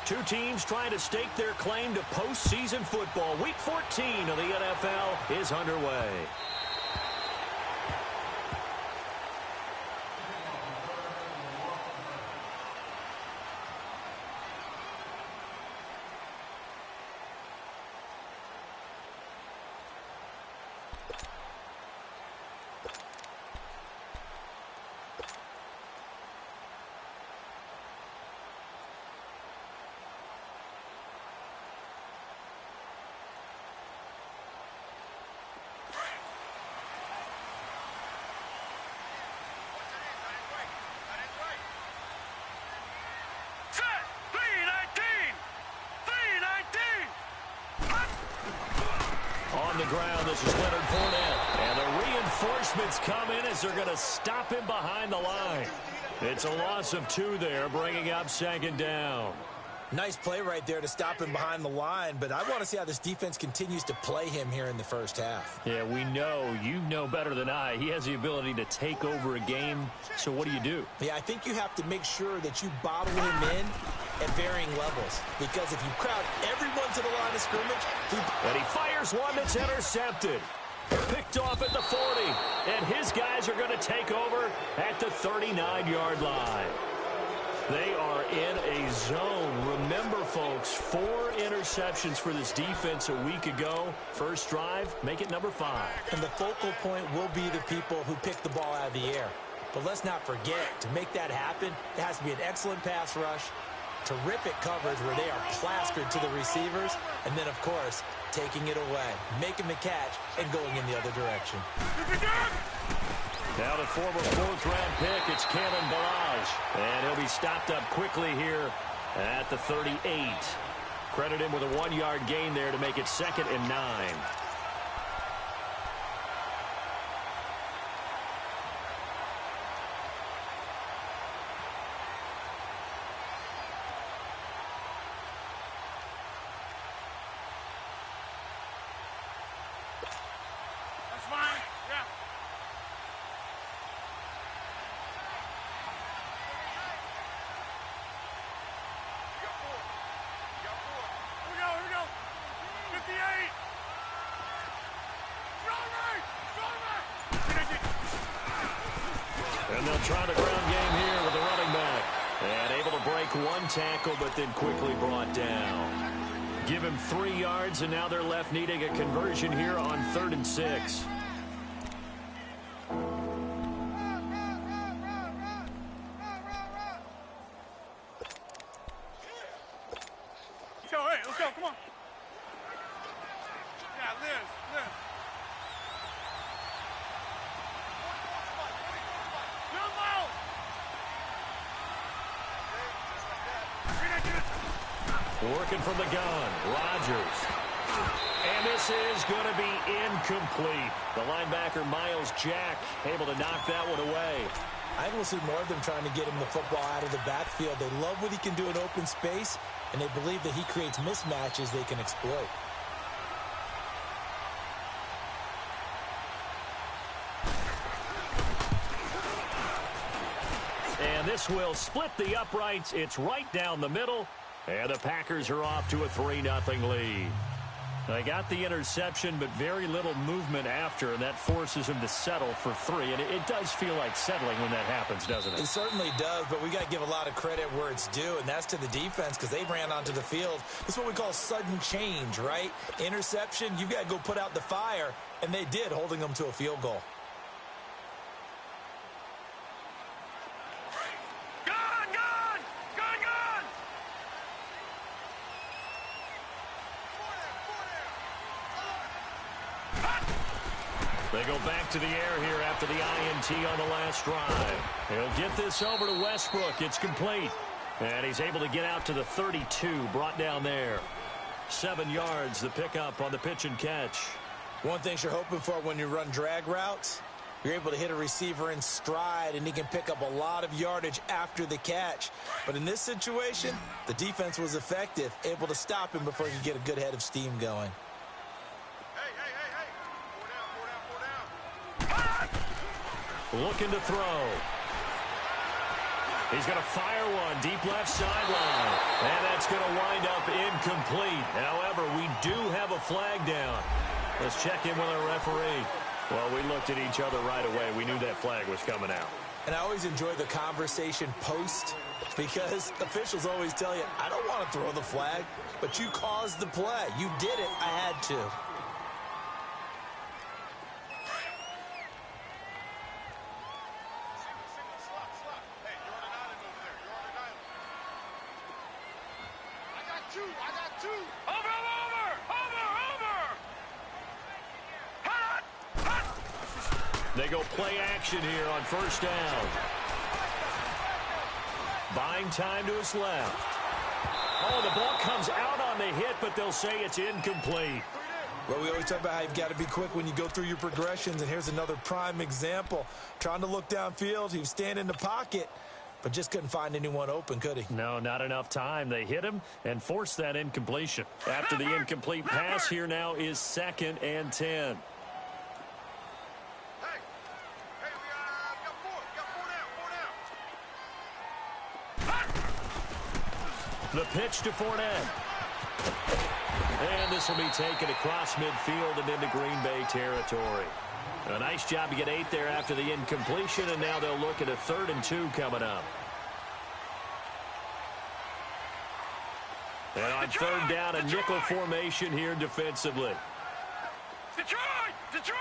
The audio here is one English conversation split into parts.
Two teams trying to stake their claim to postseason football. Week 14 of the NFL is underway. The ground, this is Leonard Fournette. And the reinforcements come in as they're going to stop him behind the line. It's a loss of 2 there, bringing up 2nd down. Nice play right there to stop him behind the line, but I want to see how this defense continues to play him here in the first half. Yeah, we know, you know better than I, he has the ability to take over a game, so what do? Yeah, I think you have to make sure that you bottle him in at varying levels, because if you crowd everyone to the line of scrimmage... And he fires one that's intercepted. Picked off at the 40, and his guys are going to take over at the 39-yard line. They are in a zone. Remember, folks, 4 interceptions for this defense a week ago. First drive, make it number 5. And the focal point will be the people who pick the ball out of the air. But let's not forget, to make that happen, it has to be an excellent pass rush, terrific coverage where they are plastered to the receivers, and then, of course, taking it away, making the catch, and going in the other direction. Now the former 4th-round pick, it's Kalen Ballage. And he'll be stopped up quickly here at the 38. Credit him with a 1-yard gain there to make it 2nd and 9. And they'll try the ground game here with the running back. And able to break 1 tackle, but then quickly brought down. Give him 3 yards, and now they're left needing a conversion here on 3rd and 6. Let's go, come on. Yeah, Liz. Working from the gun, Rodgers. And this is going to be incomplete. The linebacker, Miles Jack, able to knock that one away. I will see more of them trying to get him the football out of the backfield. They love what he can do in open space, and they believe that he creates mismatches they can exploit. And this will split the uprights. It's right down the middle. And the Packers are off to a 3-0 lead. They got the interception, but very little movement after, and that forces him to settle for 3. And it does feel like settling when that happens, doesn't it? It certainly does, but we got to give a lot of credit where it's due, and that's to the defense because they ran onto the field. It's what we call sudden change, right? Interception, you've got to go put out the fire, and they did, holding them to a field goal. They go back to the air here after the INT on the last drive. He'll get this over to Westbrook. It's complete. And he's able to get out to the 32, brought down there. 7 yards, the pickup on the pitch and catch. One thing you're hoping for when you run drag routes, you're able to hit a receiver in stride, and he can pick up a lot of yardage after the catch. But in this situation, the defense was effective, able to stop him before he could get a good head of steam going. Looking to throw. He's going to fire one deep left sideline. And that's going to wind up incomplete. However, we do have a flag down. Let's check in with our referee. Well, we looked at each other right away. We knew that flag was coming out. And I always enjoy the conversation post because officials always tell you, I don't want to throw the flag, but you caused the play. You did it. I had to. They go play action here on first down. Buying time to his left. Oh, the ball comes out on the hit, but they'll say it's incomplete. Well, we always talk about how you've got to be quick when you go through your progressions, and here's another prime example. Trying to look downfield, he was standing in the pocket, but just couldn't find anyone open, could he? No, not enough time. They hit him and forced that incompletion. After the incomplete pass, here now is 2nd and 10. The pitch to Fournette. And this will be taken across midfield and into Green Bay territory. A nice job to get 8 there after the incompletion, and now they'll look at a 3rd and 2 coming up. And on 3rd down, a nickel formation here defensively. Detroit! Detroit!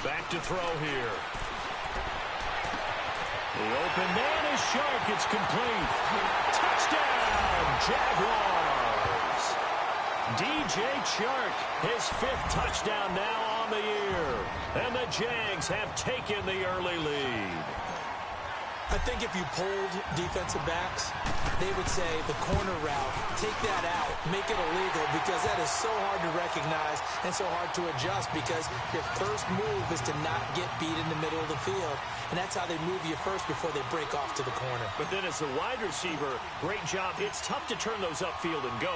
Back to throw here. The open man is sharp. It's complete. Touchdown, Jaguars. DJ Chark, his 5th touchdown now on the year. And the Jags have taken the early lead. I think if you polled defensive backs, they would say the corner route, take that out, make it illegal, because that is so hard to recognize and so hard to adjust, because your first move is to not get beat in the middle of the field. And that's how they move you first before they break off to the corner. But then as the wide receiver, great job. It's tough to turn those upfield and go,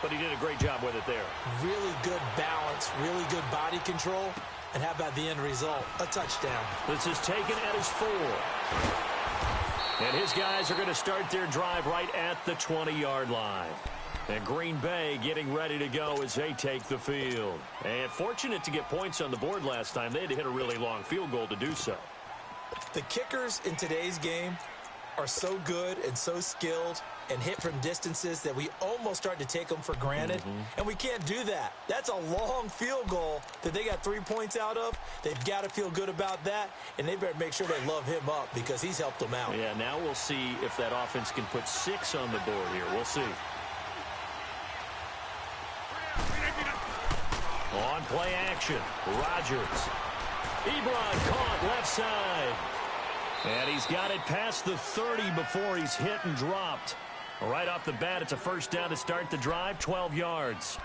but he did a great job with it there. Really good balance, really good body control. And how about the end result? A touchdown. This is taken at his 4. And his guys are going to start their drive right at the 20-yard line. And Green Bay getting ready to go as they take the field. And fortunate to get points on the board last time. They had to hit a really long field goal to do so. The kickers in today's game are so good and so skilled and hit from distances that we almost start to take them for granted. And we can't do that. That's a long field goal that they got 3 points out of. They've got to feel good about that, and they better make sure they love him up because he's helped them out. Yeah, now we'll see if that offense can put 6 on the board here. We'll see. On play action, Rodgers. Ebron caught left side. And he's got it past the 30 before he's hit and dropped. Right off the bat, it's a first down to start the drive, 12 yards.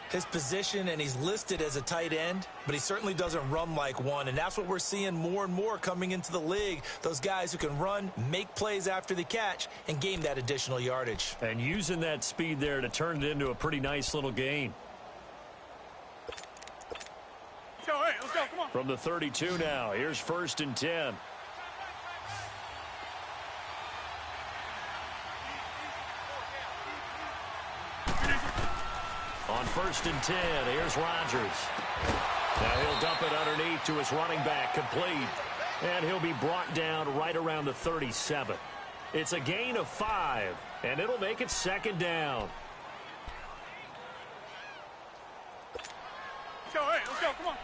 His position, and he's listed as a tight end, but he certainly doesn't run like one, and that's what we're seeing more and more coming into the league. Those guys who can run, make plays after the catch, and gain that additional yardage. And using that speed there to turn it into a pretty nice little gain. Let's go, come on. From the 32 now, here's 1st and 10. On 1st and 10, here's Rodgers. Now he'll dump it underneath to his running back, complete. And he'll be brought down right around the 37. It's a gain of 5, and it'll make it 2nd down. Let's go, come on.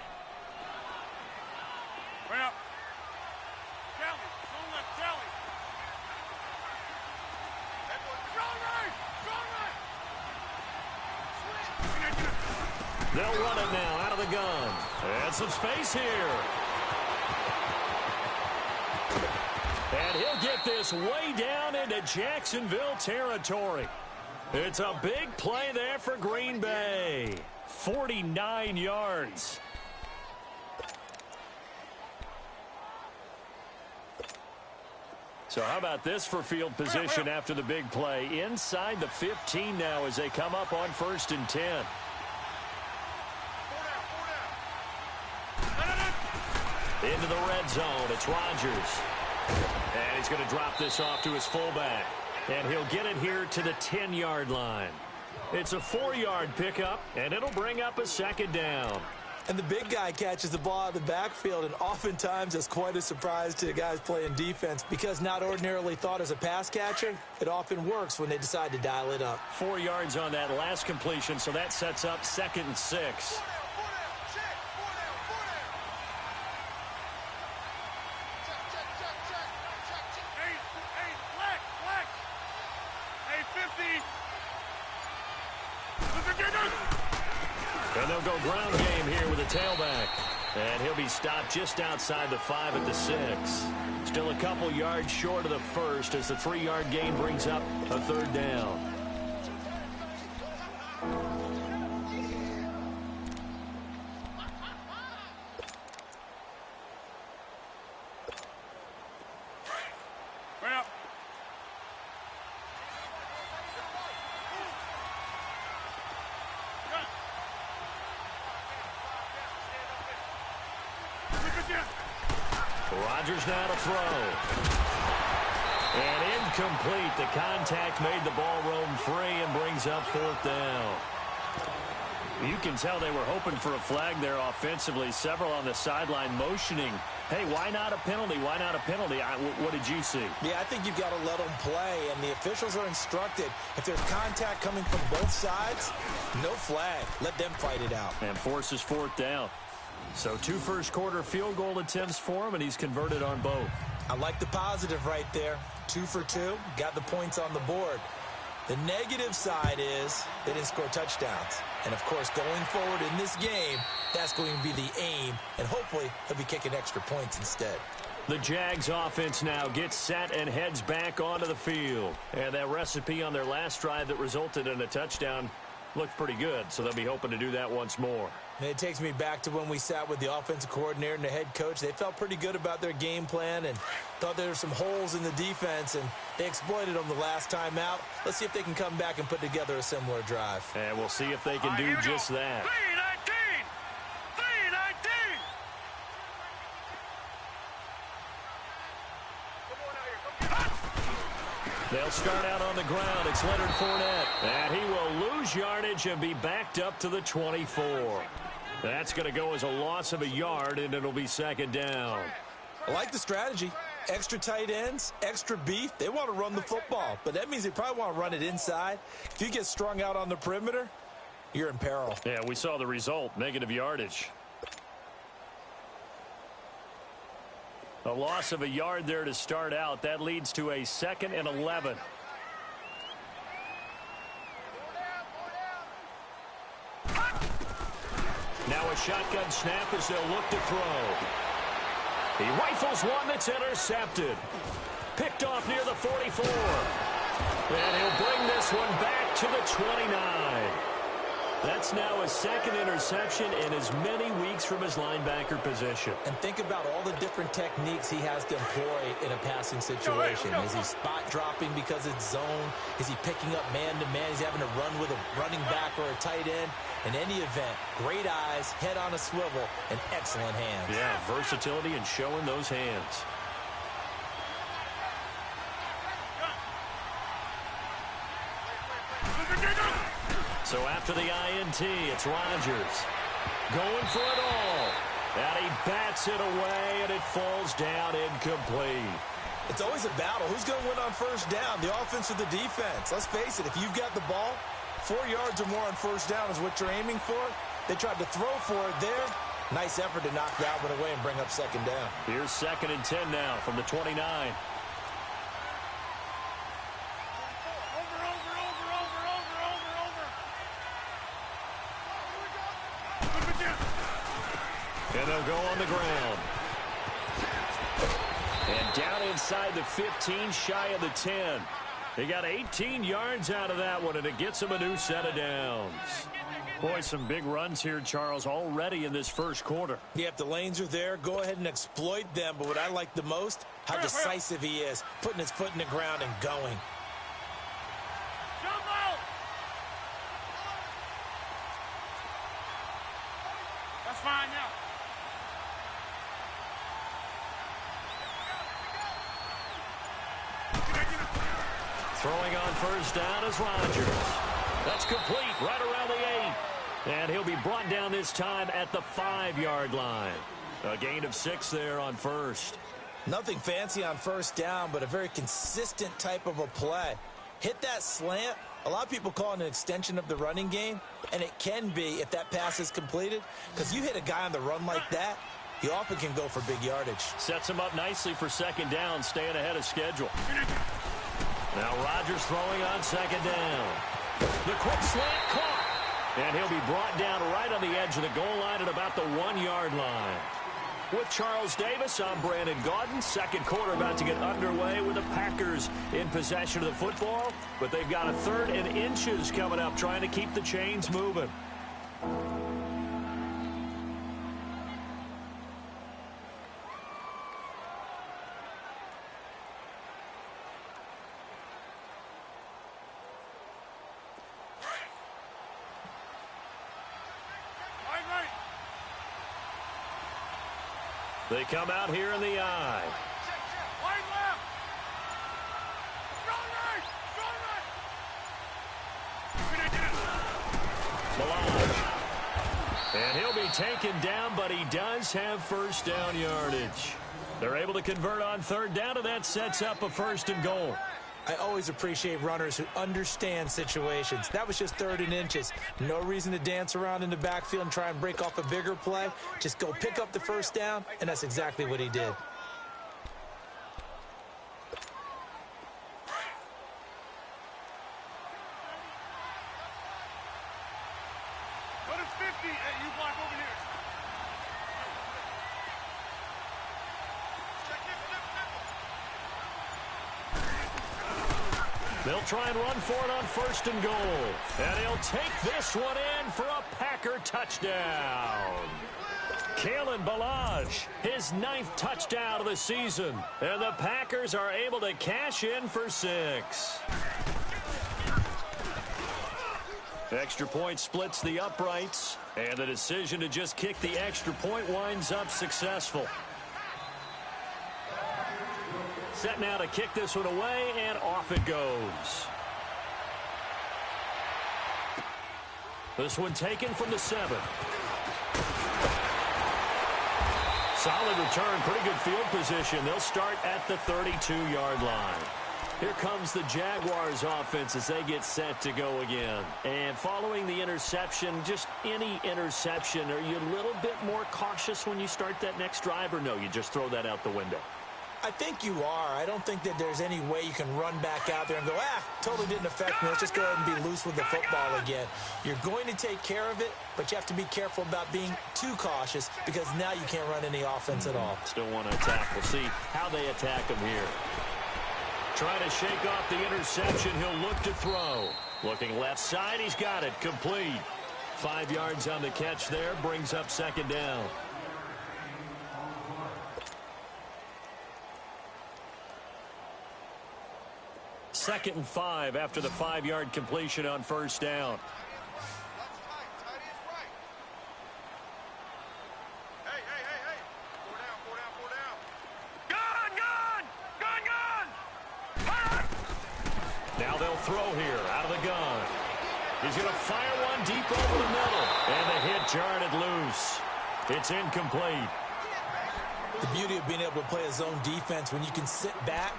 Right up. Kelly, don't let Kelly. They'll run it now out of the gun. And some space here. And he'll get this way down into Jacksonville territory. It's a big play there for Green Bay. 49 yards. So how about this for field position after the big play? Inside the 15 now as they come up on 1st and 10. Into the red zone, it's Rodgers. And he's going to drop this off to his fullback. And he'll get it here to the 10-yard line. It's a 4-yard pickup, and it'll bring up a second down. And the big guy catches the ball out of the backfield, and oftentimes it's quite a surprise to the guys playing defense because not ordinarily thought as a pass catcher, it often works when they decide to dial it up. 4 yards on that last completion, so that sets up 2nd and 6. And they'll go ground game here with a tailback. And he'll be stopped just outside the 5 at the 6. Still a couple yards short of the first as the 3-yard gain brings up a 3rd down. Rodgers now to throw. And incomplete. The contact made the ball roam free and brings up 4th down. You can tell they were hoping for a flag there offensively. Several on the sideline motioning. Hey, why not a penalty? Why not a penalty? What did you see? Yeah, I think you've got to let them play, and the officials are instructed. If there's contact coming from both sides, no flag. Let them fight it out. And forces 4th down. So 2 first-quarter field goal attempts for him, and he's converted on both. I like the positive right there. 2 for 2, got the points on the board. The negative side is they didn't score touchdowns. And, of course, going forward in this game, that's going to be the aim, and hopefully he'll be kicking extra points instead. The Jags offense now gets set and heads back onto the field. And that recipe on their last drive that resulted in a touchdown looked pretty good, so they'll be hoping to do that once more. And it takes me back to when we sat with the offensive coordinator and the head coach. They felt pretty good about their game plan and thought there were some holes in the defense, and they exploited them the last time out. Let's see if they can come back and put together a similar drive. And we'll see if they can do just that. 319! 319! They'll start out on the ground. It's Leonard Fournette. And he will lose yardage and be backed up to the 24. That's going to go as a loss of a yard, and it'll be 2nd down. I like the strategy. Extra tight ends, extra beef. They want to run the football, but that means they probably want to run it inside. If you get strung out on the perimeter, you're in peril. Yeah, we saw the result, negative yardage. A loss of a yard there to start out. That leads to a 2nd and 11. Now a shotgun snap as they'll look to throw. He rifles one that's intercepted. Picked off near the 44. And he'll bring this one back to the 29. That's now his 2nd interception in as many weeks from his linebacker position. And think about all the different techniques he has to employ in a passing situation. Is he spot dropping because it's zone? Is he picking up man-to-man? Is he having to run with a running back or a tight end? In any event, great eyes, head on a swivel, and excellent hands. Yeah, versatility and showing those hands. So after the INT, it's Rodgers going for it all. And he bats it away, and it falls down incomplete. It's always a battle. Who's going to win on 1st down, the offense or the defense? Let's face it, if you've got the ball, 4 yards or more on 1st down is what you're aiming for. They tried to throw for it there. Nice effort to knock that one away and bring up 2nd down. Here's 2nd and 10 now from the 29. And they'll go on the ground. And down inside the 15, shy of the 10. They got 18 yards out of that one, and it gets them a new set of downs. Boy, some big runs here, Charles, already in this 1st quarter. Yeah, if the lanes are there, go ahead and exploit them. But what I like the most, how decisive he is, putting his foot in the ground and going. Jump out! That's fine now. Throwing on first down is Rodgers. That's complete right around the 8. And he'll be brought down this time at the 5-yard line. A gain of 6 there on first. Nothing fancy on first down, but a very consistent type of a play. Hit that slant. A lot of people call it an extension of the running game, and it can be if that pass is completed, because you hit a guy on the run like that, he often can go for big yardage. Sets him up nicely for second down, staying ahead of schedule. Now Rodgers throwing on second down. The quick slant caught, and he'll be brought down right on the edge of the goal line at about the 1-yard line. With Charles Davis, I'm Brandon Gaudin. Second quarter about to get underway with the Packers in possession of the football. But they've got a 3rd and inches coming up, trying to keep the chains moving. They come out here in the I. Wide left. Melange. And he'll be taken down, but he does have first down yardage. They're able to convert on 3rd down, and that sets up a 1st and goal. I always appreciate runners who understand situations. That was just 3rd and inches. No reason to dance around in the backfield and try and break off a bigger play. Just go pick up the first down, and that's exactly what he did. Go to 50. Hey, you block over here. They'll try and run for it on 1st and goal. And he'll take this one in for a Packer touchdown. Kalen Ballage, his 9th touchdown of the season. And the Packers are able to cash in for 6. Extra point splits the uprights. And the decision to just kick the extra point winds up successful. Set now to kick this one away, and off it goes. This one taken from the 7. Solid return, pretty good field position. They'll start at the 32-yard line. Here comes the Jaguars offense as they get set to go again. And following the interception, just any interception, are you a little bit more cautious when you start that next drive, or no, you just throw that out the window? I think you are. I don't think that there's any way you can run back out there and go, totally didn't affect me. Let's just go ahead and be loose with the football again. You're going to take care of it, but you have to be careful about being too cautious because now you can't run any offense at all. Still want to attack. We'll see how they attack him here. Trying to shake off the interception. He'll look to throw. Looking left side. He's got it. Complete. 5 yards on the catch there. Brings up second down. Second and 5 after the 5-yard completion on first down. Now they'll throw here out of the gun. He's going to fire one deep over the middle. And the hit jarred it loose. It's incomplete. The beauty of being able to play a zone defense when you can sit back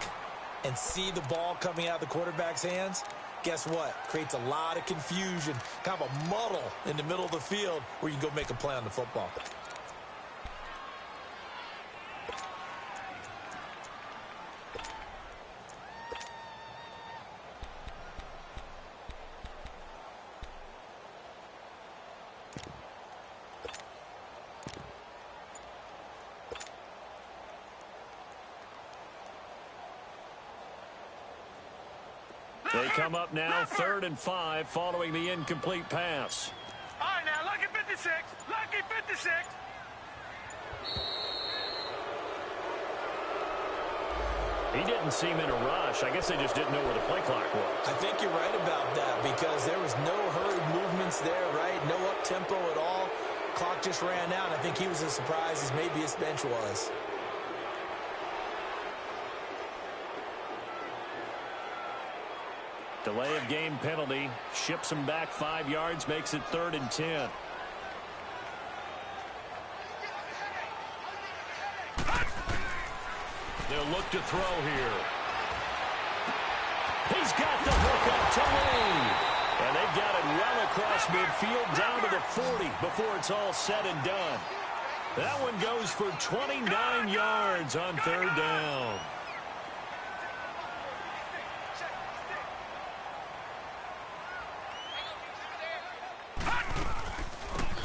and see the ball coming out of the quarterback's hands, guess what? Creates a lot of confusion, kind of a muddle in the middle of the field where you can go make a play on the football. They come up now 3rd and 5 following the incomplete pass. All right, now, lucky 56. Lucky 56. He didn't seem in a rush. I guess they just didn't know where the play clock was. I think you're right about that because there was no hurried movements there, right? No up-tempo at all. Clock just ran out. I think he was as surprised as maybe his bench was. Delay of game penalty. Ships him back 5 yards. Makes it 3rd and 10. They'll look to throw here. He's got the hook up to Lee. And they've got it well across midfield down to the 40 before it's all said and done. That one goes for 29 yards on 3rd down.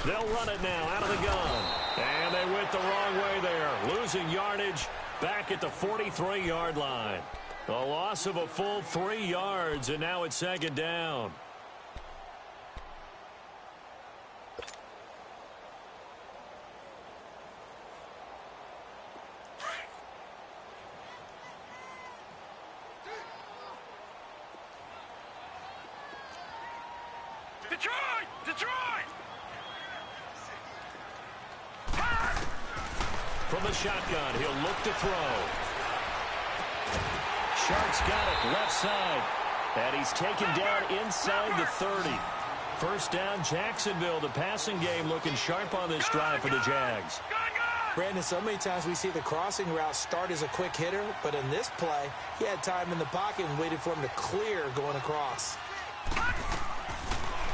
They'll run it now out of the gun. And they went the wrong way there. Losing yardage back at the 43-yard line. A loss of a full 3 yards, and now it's 2nd down. Detroit! Detroit! From the shotgun, he'll look to throw. Sharks got it left side. And he's taken down inside the 30. 1st down, Jacksonville. The passing game looking sharp on this drive for the Jags. Brandon, so many times we see the crossing route start as a quick hitter, but in this play, he had time in the pocket and waited for him to clear going across.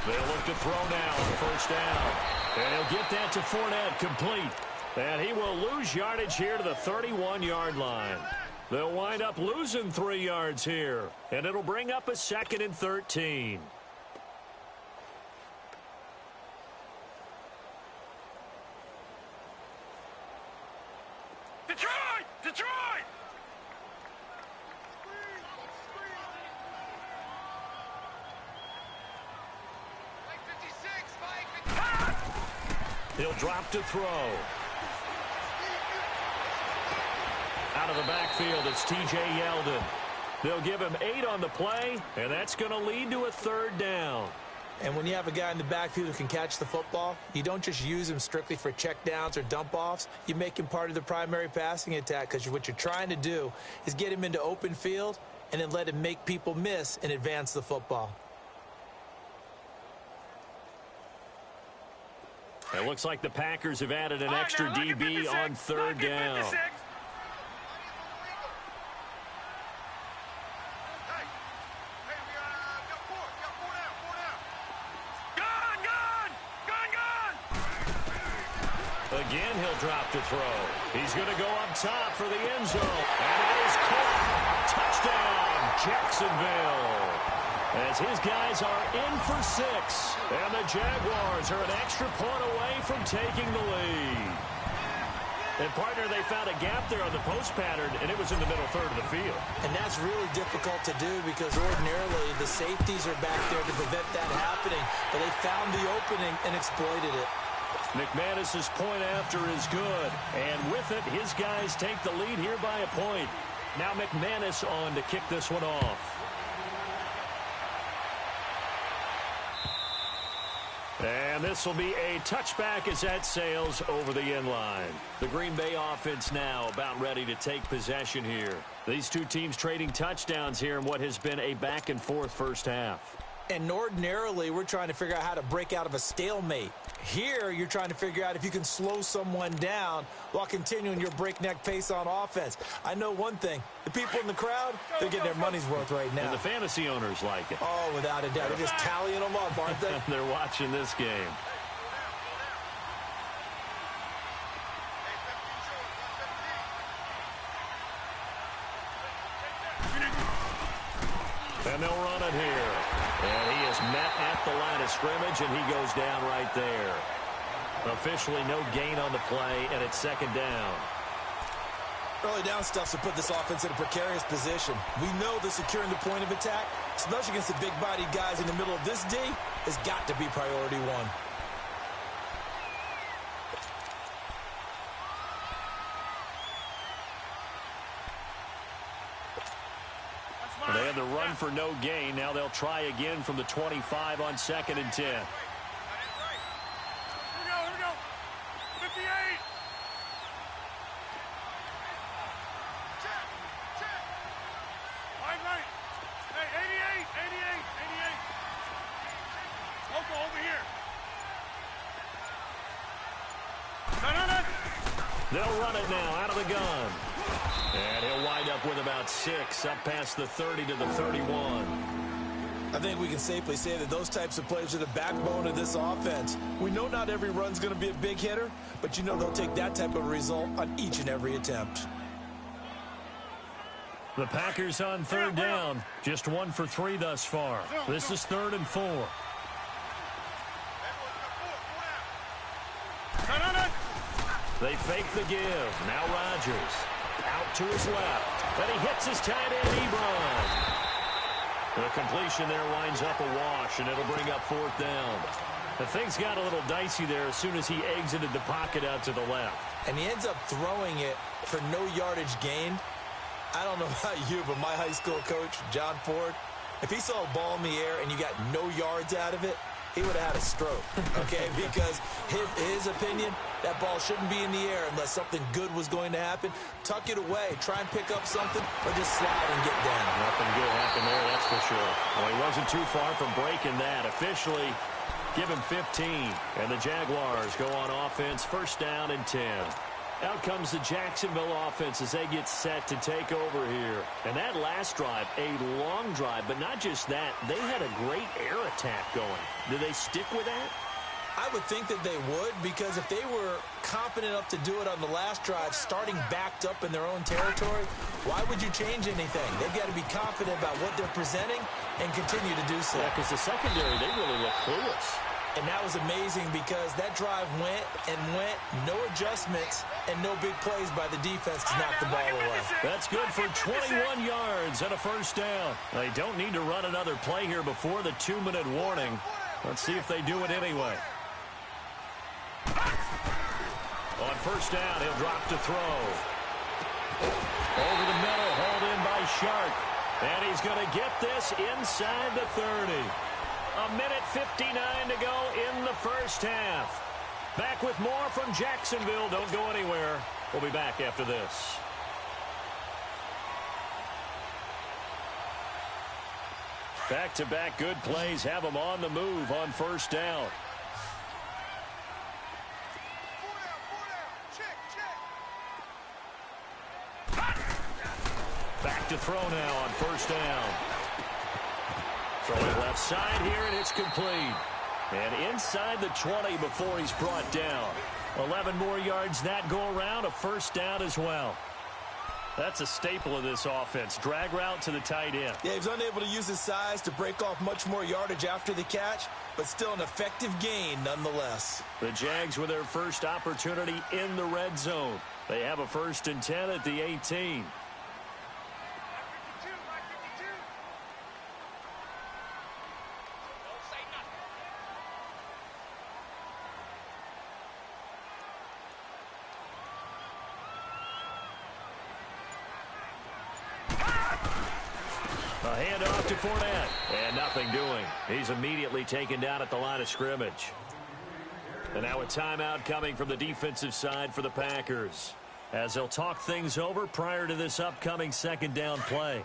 They'll look to throw now on 1st down. And he'll get that to Fournette, complete. And he will lose yardage here to the 31-yard line. They'll wind up losing 3 yards here. And it'll bring up a 2nd and 13. Detroit! Detroit! He'll drop to throw. Out of the backfield, it's T.J. Yeldon. They'll give him 8 on the play, and that's going to lead to a 3rd down. And when you have a guy in the backfield who can catch the football, you don't just use him strictly for checkdowns or dump-offs. You make him part of the primary passing attack because what you're trying to do is get him into open field and then let him make people miss and advance the football. It looks like the Packers have added an extra DB on 3rd down. Again, he'll drop to throw. He's going to go up top for the end zone. And it is caught. Touchdown, Jacksonville. As his guys are in for 6. And the Jaguars are an extra point away from taking the lead. And, partner, they found a gap there on the post pattern, and it was in the middle 3rd of the field. And that's really difficult to do because ordinarily the safeties are back there to prevent that happening. But they found the opening and exploited it. McManus's point after is good. And with it, his guys take the lead here by a point. Now McManus on to kick this one off. And this will be a touchback as that sails over the end line. The Green Bay offense now about ready to take possession here. These two teams trading touchdowns here in what has been a back-and-forth first half. And ordinarily, we're trying to figure out how to break out of a stalemate. Here, you're trying to figure out if you can slow someone down while continuing your breakneck pace on offense. I know one thing. The people in the crowd, they're getting their money's worth right now. And the fantasy owners like it. Oh, without a doubt. They're just tallying them up, aren't they? They're watching this game. And they'll run it here. And he is met at the line of scrimmage, and he goes down right there. Officially no gain on the play, and it's 2nd down. Early down stuff to put this offense in a precarious position. We know that securing the point of attack, especially against the big-bodied guys in the middle of this D, has got to be priority one. They had the run for no gain. Now they'll try again from the 25 on 2nd and 10. Here we go. 58. Check. Right. Hey, 88. They'll run it now out of the gun. And he'll wind up with about 6, up past the 30 to the 31. I think we can safely say that those types of plays are the backbone of this offense. We know not every run's going to be a big hitter, but you know they'll take that type of result on each and every attempt. The Packers on third down. Just 1 for 3 thus far. This is 3rd and 4. They fake the give. Now Rodgers. Out to his left. And he hits his tight end, Ebron. The completion there winds up a wash, and it'll bring up 4th down. The things got a little dicey there as soon as he exited the pocket out to the left. And he ends up throwing it for no yardage gained. I don't know about you, but my high school coach, John Ford, if he saw a ball in the air and you got no yards out of it, he would have had a stroke, okay? Because his opinion, that ball shouldn't be in the air unless something good was going to happen. Tuck it away, try and pick up something, or just slide and get down. Nothing good happened there, that's for sure. Well, he wasn't too far from breaking that. Officially, give him 15. And the Jaguars go on offense, 1st down and 10. Out comes the Jacksonville offense as they get set to take over here. And that last drive, a long drive, but not just that. They had a great air attack going. Did they stick with that? I would think that they would, because if they were confident enough to do it on the last drive, starting backed up in their own territory, why would you change anything? They've got to be confident about what they're presenting and continue to do so. Yeah, because the secondary, they really look clueless. And that was amazing because that drive went and went, no adjustments, and no big plays by the defense to knock the ball away. That's good for 21 yards and a 1st down. They don't need to run another play here before the 2-minute warning. Let's see if they do it anyway. On 1st down, he'll drop to throw. Over the middle, hauled in by Shark. And he's going to get this inside the 30. 1:59 to go in the 1st half. Back with more from Jacksonville. Don't go anywhere. We'll be back after this. Back-to-back good plays have them on the move on 1st down. Back to throw now on 1st down. Throwing left side here, and it's complete. And inside the 20 before he's brought down. 11 more yards that go around, a 1st down as well. That's a staple of this offense. Drag route to the tight end. Yeah, he's unable to use his size to break off much more yardage after the catch, but still an effective gain nonetheless. The Jags with their first opportunity in the red zone. They have a 1st and 10 at the 18. A handoff to Fournette, and nothing doing. He's immediately taken down at the line of scrimmage. And now a timeout coming from the defensive side for the Packers, as they'll talk things over prior to this upcoming 2nd down play.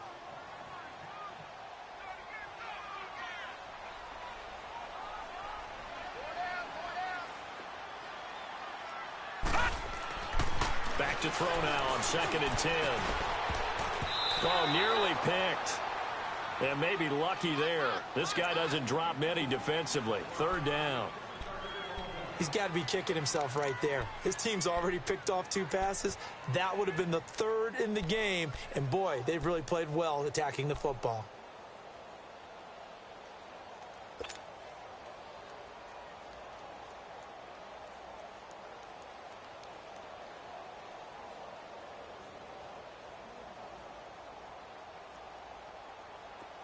Back to throw now on 2nd and 10. Oh, nearly picked. And maybe lucky there. This guy doesn't drop many defensively. 3rd down. He's got to be kicking himself right there. His team's already picked off 2 passes. That would have been the 3rd in the game. And, boy, they've really played well attacking the football.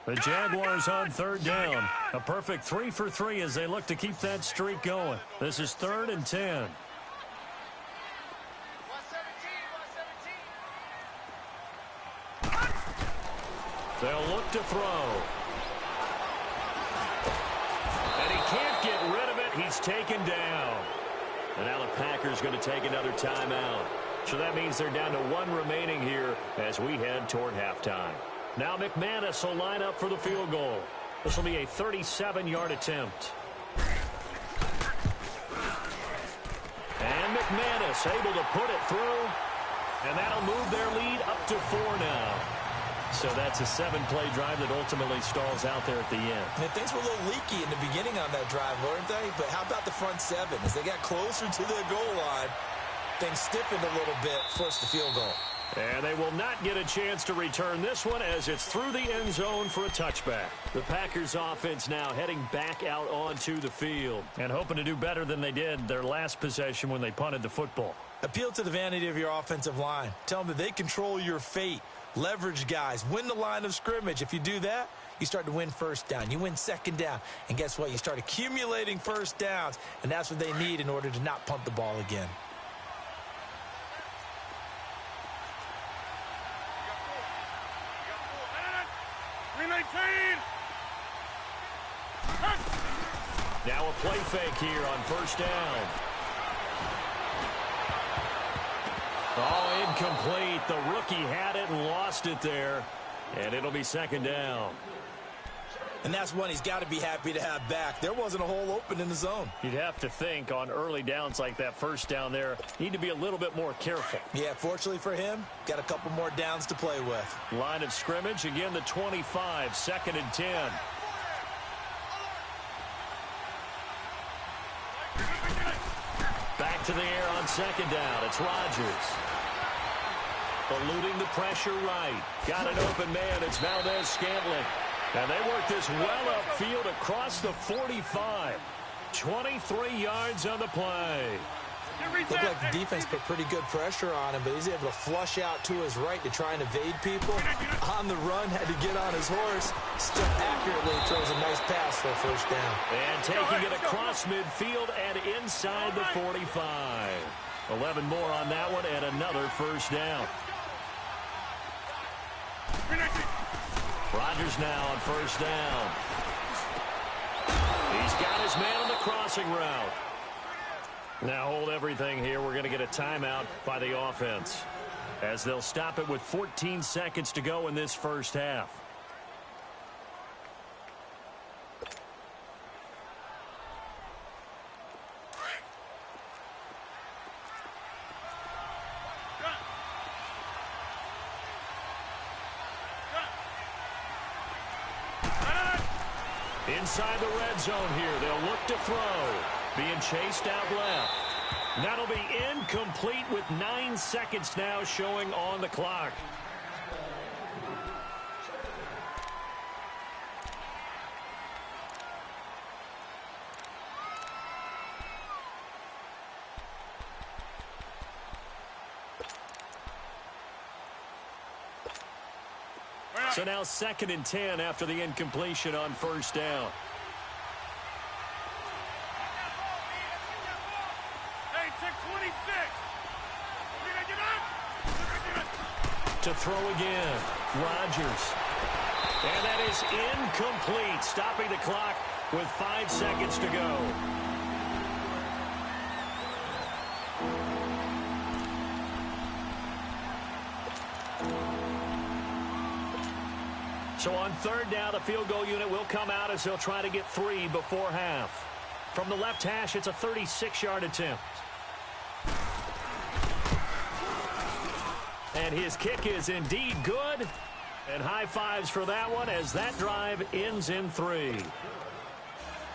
The Jaguars on 3rd down. A perfect 3 for 3 as they look to keep that streak going. This is 3rd and 10. They'll look to throw. And he can't get rid of it. He's taken down. And now the Packers going to take another timeout. So that means they're down to 1 remaining here as we head toward halftime. Now McManus will line up for the field goal. This will be a 37-yard attempt. And McManus able to put it through, and that'll move their lead up to 4 now. So that's a 7-play drive that ultimately stalls out there at the end. And things were a little leaky in the beginning on that drive, weren't they? But how about the front 7? As they got closer to the goal line, things stiffened a little bit, forced the field goal. And they will not get a chance to return this one as it's through the end zone for a touchback. The Packers offense now heading back out onto the field and hoping to do better than they did their last possession when they punted the football. Appeal to the vanity of your offensive line. Tell them that they control your fate. Leverage guys. Win the line of scrimmage. If you do that, you start to win first down. You win second down. And guess what? You start accumulating first downs. And that's what they need in order to not punt the ball again. Now a play fake here on first down. Oh, incomplete. The rookie had it and lost it there. And it'll be second down. And that's one he's got to be happy to have back. There wasn't a hole open in the zone. You'd have to think on early downs like that first down there, need to be a little bit more careful. Yeah, fortunately for him, got a couple more downs to play with. Line of scrimmage, again the 25, 2nd and 10. Back to the air on second down. It's Rodgers. Eluding the pressure right. Got an open man. It's Valdez-Scantling. And they work this well upfield across the 45. 23 yards on the play. Looked like the defense put pretty good pressure on him, but he's able to flush out to his right to try and evade people. On the run, had to get on his horse. Still accurately throws a nice pass for a first down. And taking it across midfield and inside the 45. 11 more on that one and another first down. Rodgers now on first down. He's got his man on the crossing route. Now hold everything here. We're going to get a timeout by the offense as they'll stop it with 14 seconds to go in this first half. Inside the red zone here, they'll look to throw. Being chased out left. That'll be incomplete with 9 seconds now showing on the clock. So now 2nd and 10 after the incompletion on first down. To throw again, Rodgers. And that is incomplete, stopping the clock with 5 seconds to go. So on third down, the field goal unit will come out as they'll try to get 3 before half. From the left hash, it's a 36-yard attempt. And his kick is indeed good. And high fives for that one as that drive ends in 3.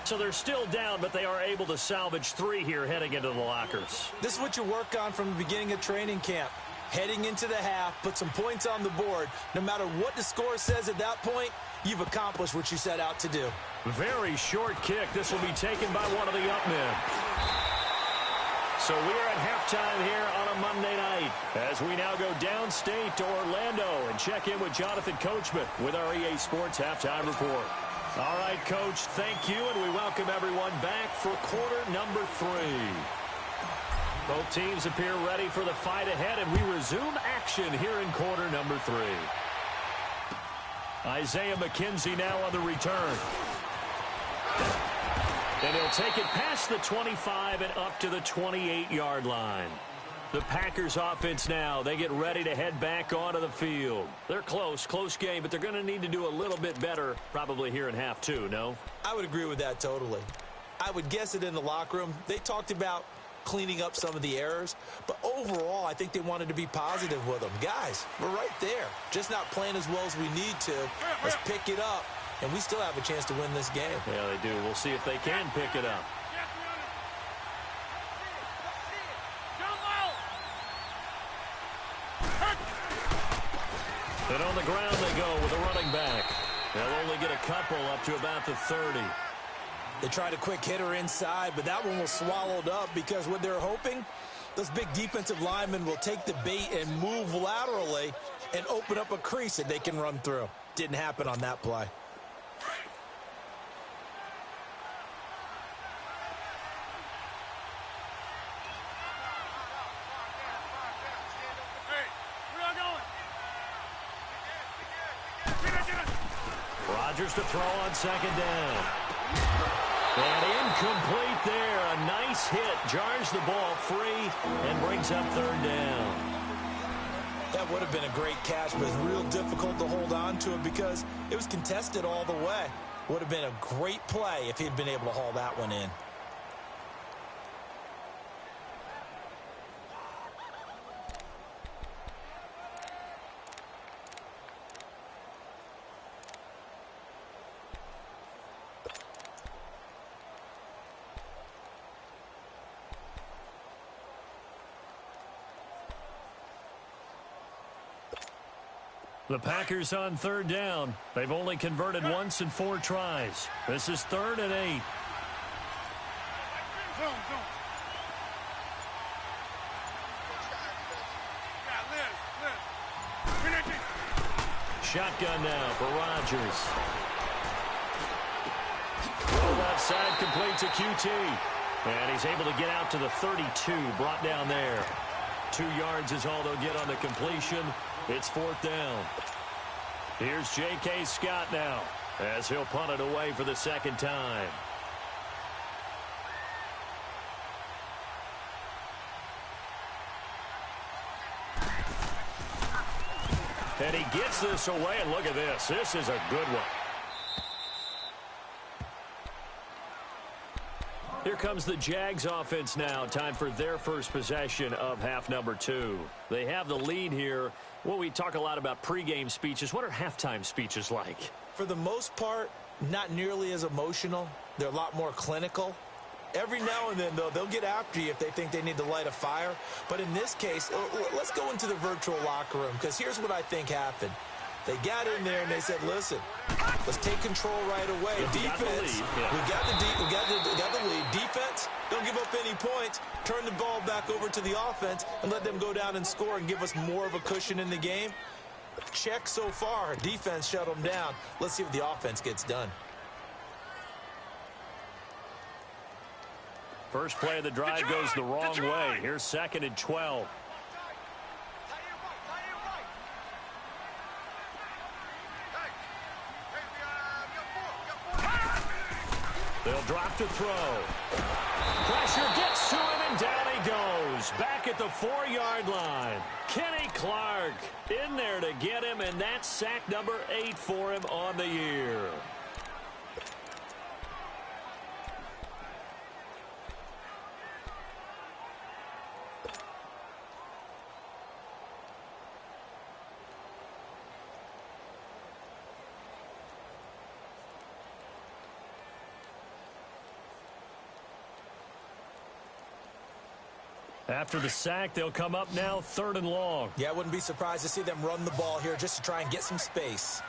So they're still down, but they are able to salvage 3 here heading into the lockers. This is what you work on from the beginning of training camp. Heading into the half, put some points on the board. No matter what the score says at that point, you've accomplished what you set out to do. Very short kick. This will be taken by one of the up men. So we're at halftime here on a Monday night as we now go downstate to Orlando and check in with Jonathan Coachman with our EA Sports Halftime Report. All right, Coach, thank you, and we welcome everyone back for quarter number 3. Both teams appear ready for the fight ahead, and we resume action here in quarter number 3. Isaiah McKenzie now on the return. And he'll take it past the 25 and up to the 28-yard line. The Packers offense now, they get ready to head back onto the field. They're close game, but they're going to need to do a little bit better probably here in half 2, no? I would agree with that totally. I would guess it in the locker room. They talked about cleaning up some of the errors. But overall, I think they wanted to be positive with them. Guys, we're right there. Just not playing as well as we need to. Let's pick it up, and we still have a chance to win this game. Yeah, they do. We'll see if they can pick it up. And on the ground they go with a running back. They'll only get a couple up to about the 30. They tried a quick hitter inside, but that one was swallowed up because what they're hoping, those big defensive linemen will take the bait and move laterally and open up a crease that they can run through. Didn't happen on that play. Rodgers to throw on second down. And incomplete there. A nice hit. Jars the ball free and brings up third down. That would have been a great catch, but it's real difficult to hold on to it because it was contested all the way. Would have been a great play if he'd been able to haul that one in. The Packers on third down. They've only converted once in 4 tries. This is 3rd and 8. Shotgun now for Rodgers. Throw left side, complete to QT. And he's able to get out to the 32, brought down there. 2 yards is all they'll get on the completion. It's 4th down. Here's J.K. Scott now as he'll punt it away for the second time. And he gets this away, and look at this. This is a good one. Here comes the Jags offense now. Time for their first possession of half number 2. They have the lead here. Well, we talk a lot about pregame speeches. What are halftime speeches like? For the most part, not nearly as emotional. They're a lot more clinical. Every now and then, though, they'll get after you if they think they need to light a fire. But in this case, let's go into the virtual locker room, because here's what I think happened. They got in there and they said, listen, let's take control right away. Defense, we got the lead. Defense, don't give up any points. Turn the ball back over to the offense and let them go down and score and give us more of a cushion in the game. Check so far. Defense shut them down. Let's see what the offense gets done. First play of the drive goes the wrong way. Here's 2nd and 12. They'll drop to throw. Pressure gets to him, and down he goes. Back at the 4-yard line. Kenny Clark in there to get him, and that's sack number 8 for him on the year. After the sack, they'll come up now 3rd and long. Yeah, I wouldn't be surprised to see them run the ball here just to try and get some space.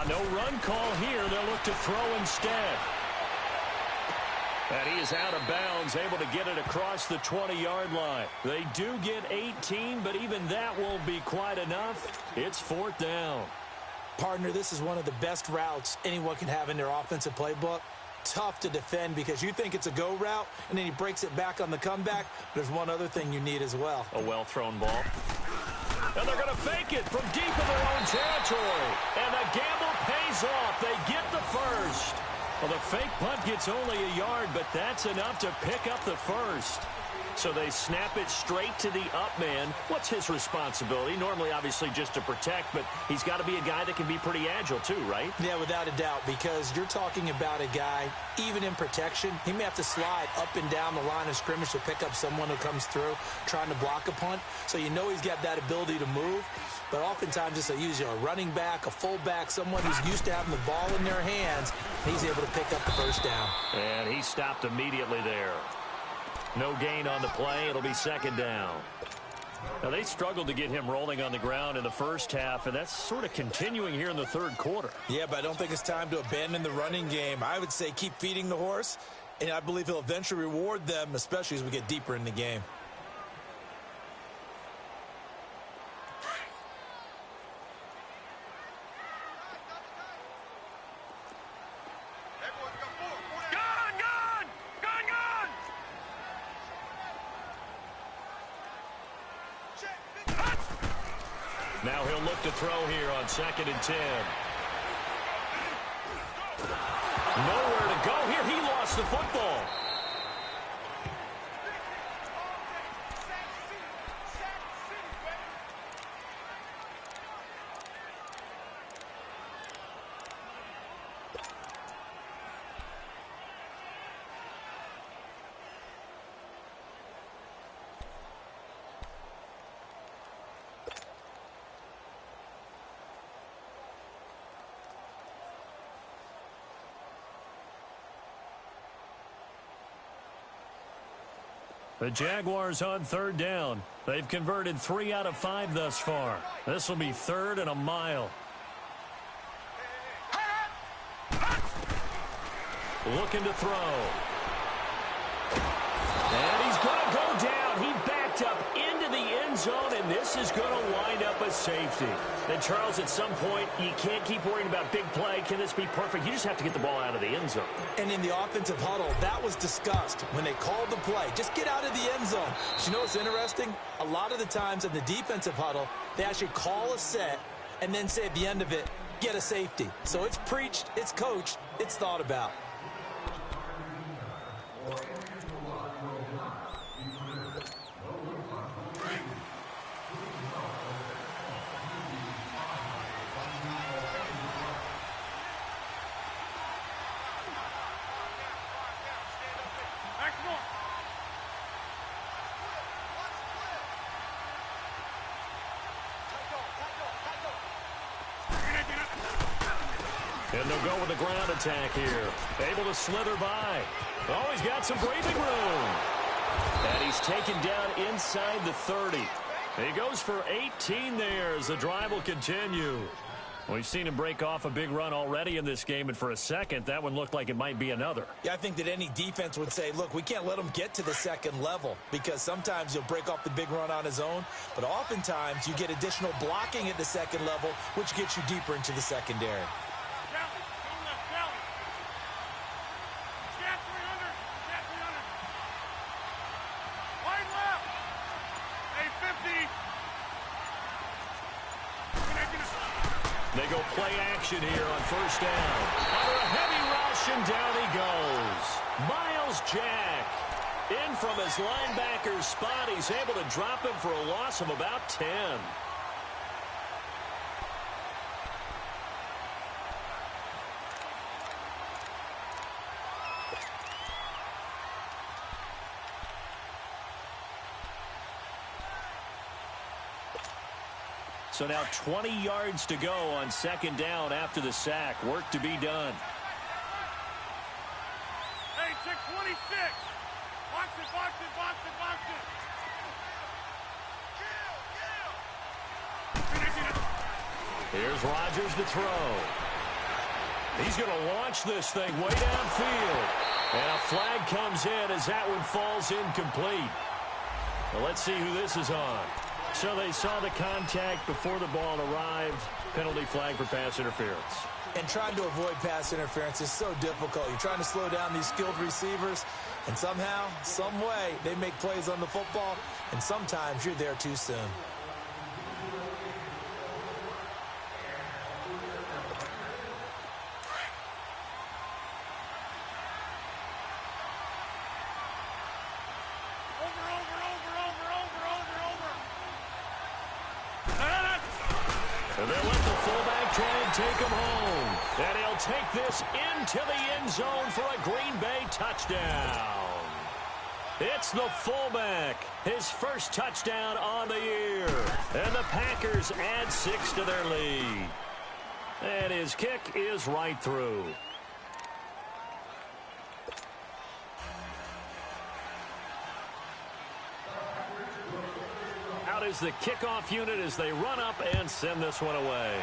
No run call here. They'll look to throw instead. And he is out of bounds, able to get it across the 20-yard line. They do get 18, but even that won't be quite enough. It's 4th down. Partner, this is one of the best routes anyone can have in their offensive playbook. Tough to defend because you think it's a go route, and then he breaks it back on the comeback. There's one other thing you need as well. A well-thrown ball. And they're going to fake it from deep in their own territory. And the gamble pays off. They get the first. Well, the fake punt gets only a yard, but that's enough to pick up the first. So they snap it straight to the up man. What's his responsibility? Normally, obviously, just to protect, but he's got to be a guy that can be pretty agile too, right? Yeah, without a doubt, because you're talking about a guy, even in protection, he may have to slide up and down the line of scrimmage to pick up someone who comes through trying to block a punt. So you know he's got that ability to move, but oftentimes it's usually a running back, a fullback, someone who's used to having the ball in their hands. He's able to pick up the first down. And he stopped immediately there. No gain on the play. It'll be second down. Now, they struggled to get him rolling on the ground in the first half, and that's sort of continuing here in the third quarter. Yeah, but I don't think it's time to abandon the running game. I would say keep feeding the horse, and I believe he'll eventually reward them, especially as we get deeper in the game. Now he'll look to throw here on 2nd and 10. Nowhere to go here. He lost the football. The Jaguars on 3rd down. They've converted 3 out of 5 thus far. This will be 3rd and a mile. Looking to throw. And he's going to go down. He backed up into the end zone, and this is going to wind up a safety. And, Charles, at some point, you can't keep worrying about big play. Can this be perfect? You just have to get the ball out of the end zone. And in the offensive huddle, that was discussed when they called the play. Just get out of the end zone. But you know what's interesting? A lot of the times in the defensive huddle, they actually call a set and then say at the end of it, get a safety. So it's preached, it's coached, it's thought about. And they'll go with the ground attack here. Able to slither by. Oh, he's got some breathing room. And he's taken down inside the 30. He goes for 18 there as the drive will continue. We've seen him break off a big run already in this game, and for a second, that one looked like it might be another. Yeah, I think that any defense would say, look, we can't let him get to the second level because sometimes he'll break off the big run on his own, but oftentimes you get additional blocking at the second level, which gets you deeper into the secondary. They go play action here on 1st down. Under a heavy rush, and down he goes. Miles Jack in from his linebacker's spot. He's able to drop him for a loss of about 10. So now 20 yards to go on 2nd down after the sack. Work to be done. Hey, check 26. Box it, box it, box it, box it. Here's Rodgers to throw. He's going to launch this thing way downfield. And a flag comes in as that one falls incomplete. Well, let's see who this is on. So they saw the contact before the ball arrived. Penalty flag for pass interference. And trying to avoid pass interference is so difficult. You're trying to slow down these skilled receivers, and somehow, some way, they make plays on the football, and sometimes you're there too soon. Over, over. And they'll let the fullback try and take him home. And he'll take this into the end zone for a Green Bay touchdown. It's the fullback, his first touchdown on the year. And the Packers add 6 to their lead. And his kick is right through. Out is the kickoff unit as they run up and send this one away.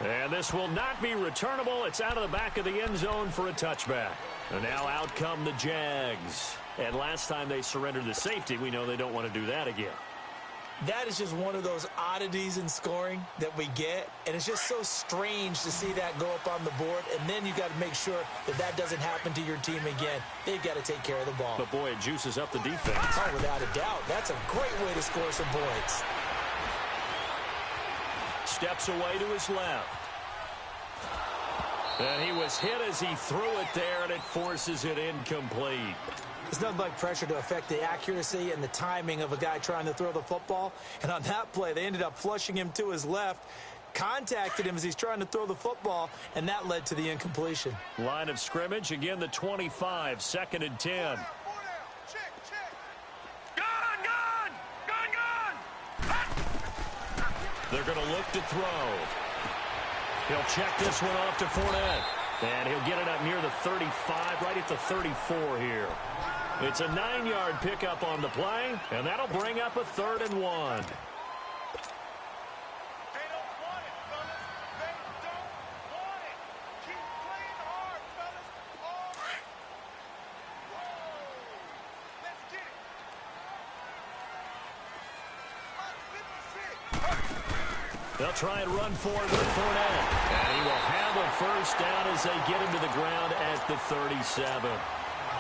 And this will not be returnable. It's out of the back of the end zone for a touchback. And now out come the Jags. And last time they surrendered the safety, we know they don't want to do that again. That is just one of those oddities in scoring that we get, and it's just so strange to see that go up on the board, and then you got to make sure that that doesn't happen to your team again. They've got to take care of the ball. But, boy, it juices up the defense. Oh, without a doubt. That's a great way to score some points. Steps away to his left. And he was hit as he threw it there, and it forces it incomplete. It's nothing like pressure to affect the accuracy and the timing of a guy trying to throw the football. And on that play, they ended up flushing him to his left, contacted him as he's trying to throw the football, and that led to the incompletion. Line of scrimmage, again the 25, 2nd and 10. They're going to look to throw. He'll check this one off to Fournette. And he'll get it up near the 35, right at the 34 here. It's a 9-yard pickup on the play, and that'll bring up a 3rd and 1. They don't want it, fellas. They don't want it. Keep playing hard, fellas. All right. Whoa. Let's get it. They'll try and run forward with Fournette. And he will have a first down as they get him to the ground at the 37.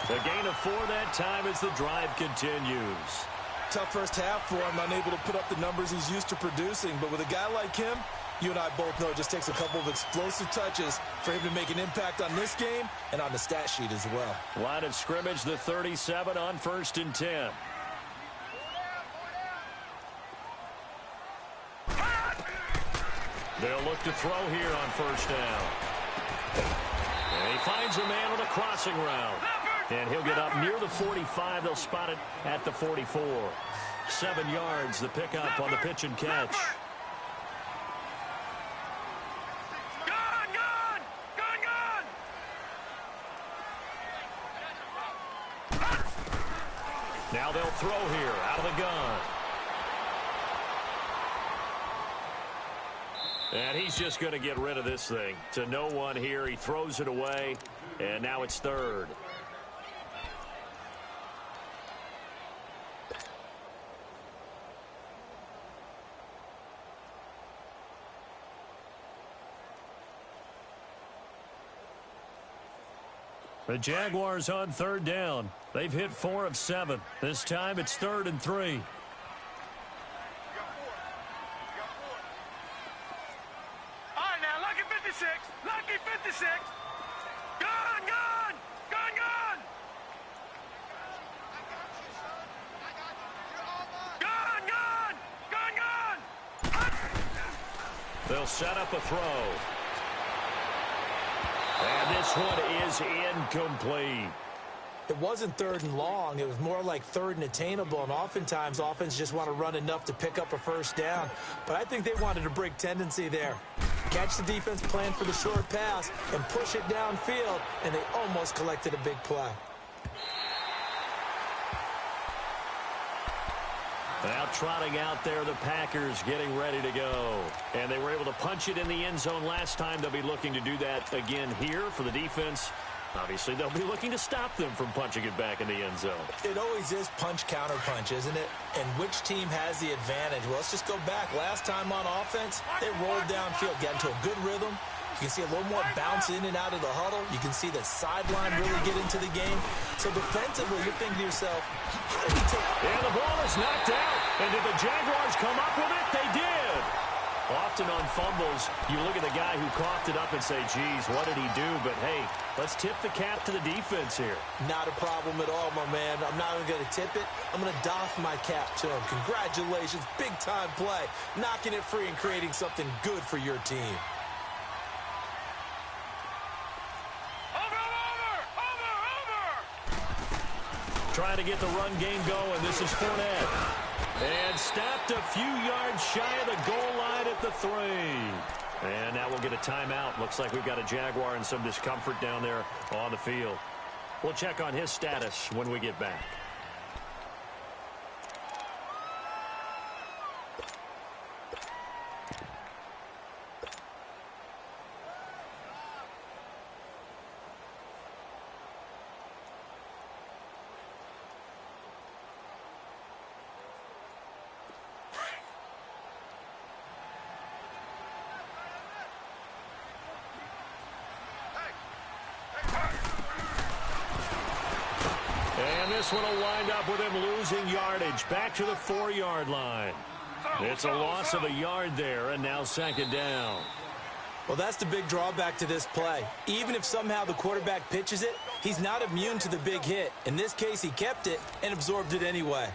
A gain of 4 that time as the drive continues. Tough first half for him, unable to put up the numbers he's used to producing. But with a guy like him, you and I both know it just takes a couple of explosive touches for him to make an impact on this game and on the stat sheet as well. Line of scrimmage, the 37 on 1st and 10. They'll look to throw here on 1st down. And he finds a man on the crossing route. And he'll get up near the 45. They'll spot it at the 44. 7 yards, the pickup on the pitch and catch. Now they'll throw here out of the gun. And he's just going to get rid of this thing. To no one here. He throws it away. And now it's 3rd. The Jaguars on 3rd down. They've hit 4 of 7. This time it's 3rd and 3. Lucky 56. Gun, gun, gun, gun. Gun, gun, gun, gun. They'll set up a throw. And this one is incomplete. It wasn't 3rd and long. It was more like 3rd and attainable, and oftentimes offense just want to run enough to pick up a first down. But I think they wanted to break tendency there. Catch the defense plan for the short pass and push it downfield, and they almost collected a big play. Now trotting out there, the Packers getting ready to go. And they were able to punch it in the end zone last time. They'll be looking to do that again here for the defense. Obviously, they'll be looking to stop them from punching it back in the end zone. It always is punch-counter-punch, isn't it? And which team has the advantage? Well, let's just go back. Last time on offense, they rolled downfield, got into a good rhythm. You can see a little more bounce in and out of the huddle. You can see the sideline really get into the game. So defensively, you're thinking to yourself, how did he take... And the ball is knocked out. And did the Jaguars come up with it? They did. Often on fumbles, you look at the guy who coughed it up and say, geez, what did he do? But, hey, let's tip the cap to the defense here. Not a problem at all, my man. I'm not even going to tip it. I'm going to doff my cap to him. Congratulations. Big-time play. Knocking it free and creating something good for your team. Trying to get the run game going. This is Fournette. And stopped a few yards shy of the goal line at the 3. And now we'll get a timeout. Looks like we've got a Jaguar in some discomfort down there on the field. We'll check on his status when we get back. This one will wind up with him losing yardage back to the 4-yard line. It's a loss of a yard there, and now 2nd down. Well, that's the big drawback to this play. Even if somehow the quarterback pitches it, he's not immune to the big hit. In this case, he kept it and absorbed it anyway.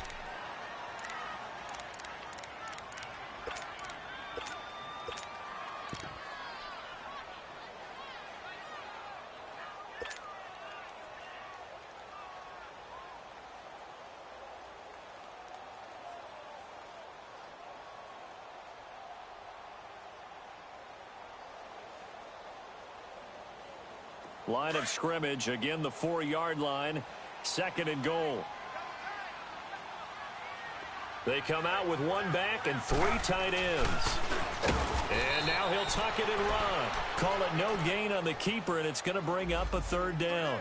Line of scrimmage, again the 4-yard line, 2nd and goal. They come out with 1 back and 3 tight ends. And now he'll tuck it and run. Call it no gain on the keeper, and it's going to bring up a 3rd down.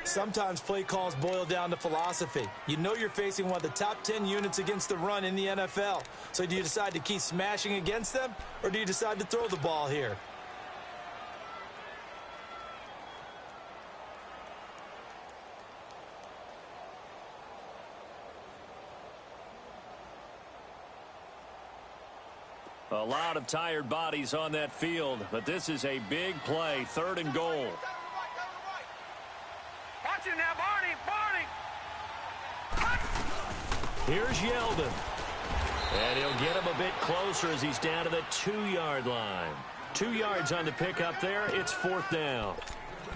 Sometimes play calls boil down to philosophy. You know you're facing one of the top 10 units against the run in the NFL. So do you decide to keep smashing against them, or do you decide to throw the ball here? A lot of tired bodies on that field, but this is a big play, 3rd and goal. Watch it now, Barney! Here's Yeldon. And he'll get him a bit closer as he's down to the 2-yard line. 2 yards on the pickup there. It's 4th down.